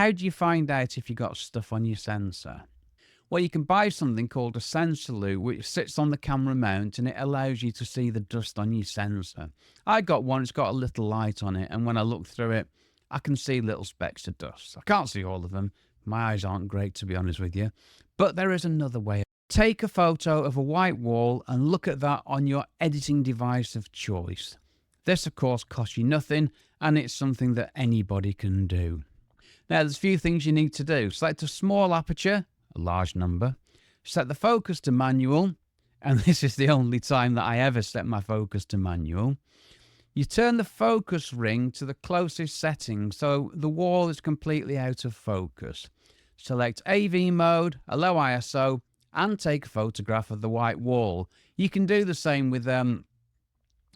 how do you find out if you got stuff on your sensor? Well, you can buy something called a sensor loupe, which sits on the camera mount and it allows you to see the dust on your sensor. I got one, it's got a little light on it, and when I look through it, I can see little specks of dust. I can't see all of them. My eyes aren't great, to be honest with you. But there is another way. Take a photo of a white wall and look at that on your editing device of choice. This, of course, costs you nothing, and it's something that anybody can do. Now, there's a few things you need to do. Select a small aperture, a large number. Set the focus to manual, and this is the only time that I ever set my focus to manual. You turn the focus ring to the closest setting so the wall is completely out of focus. Select AV mode, a low ISO, and take a photograph of the white wall. You can do the same with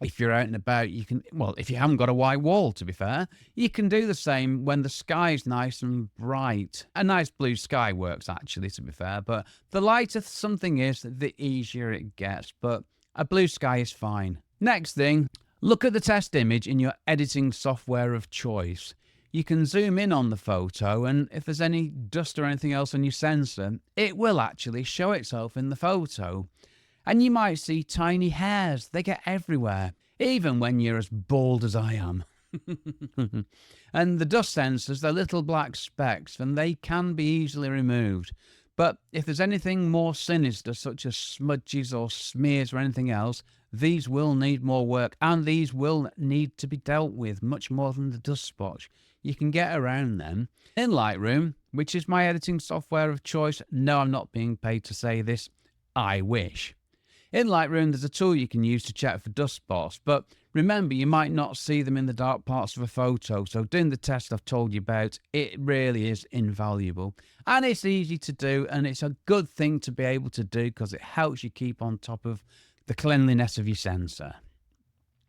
if you're out and about. You can, well, if you haven't got a white wall, to be fair, you can do the same when the sky's nice and bright. A nice blue sky works, actually, to be fair, but the lighter something is, the easier it gets, but a blue sky is fine. Next thing, look at the test image in your editing software of choice. You can zoom in on the photo, and if there's any dust or anything else on your sensor, it will actually show itself in the photo. And you might see tiny hairs. They get everywhere, even when you're as bald as I am. And the dust sensors, they're little black specks, and they can be easily removed. But if there's anything more sinister, such as smudges or smears or anything else, these will need more work, and these will need to be dealt with much more than the dust spots. You can get around them. In Lightroom, which is my editing software of choice, no, I'm not being paid to say this, I wish. In Lightroom, there's a tool you can use to check for dust spots, but remember, you might not see them in the dark parts of a photo, so doing the test I've told you about, it really is invaluable. And it's easy to do, and it's a good thing to be able to do because it helps you keep on top of the cleanliness of your sensor.